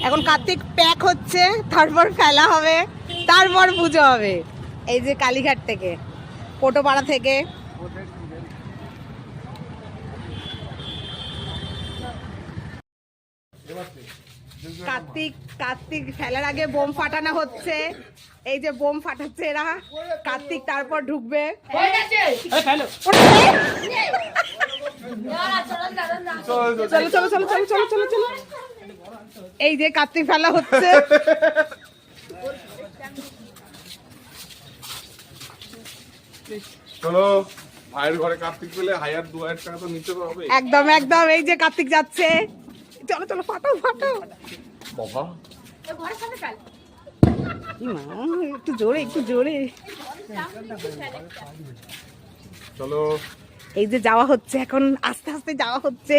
এখন কার্তিক প্যাক হচ্ছে, তারপর ফেলা হবে, তারপর পুজো হবে। এই যে কালীঘাট থেকে, কোটোপাড়া থেকে। কার্তিক ফেলার আগে বোম ফাটানো হচ্ছে। এই যে বোম ফাটাচ্ছে এরা, কার্তিক তারপর ঢুকবে। চলো চলো চলো চলো চলো চলো চলো। এই যে কার্তিক ফেলা হচ্ছে। চলো, ভাইয়ের ঘরে কার্তিক পেলে 1000-2000 টাকা তো নিতে হবে। একদম একদম। এই যে কার্তিক যাচ্ছে, চলো চলো ফাটাও ফাটাও। বাবা একটু জোরে একটু জোরে। চলো, এই যে যাওয়া হচ্ছে, এখন আস্তে আস্তে যাওয়া হচ্ছে।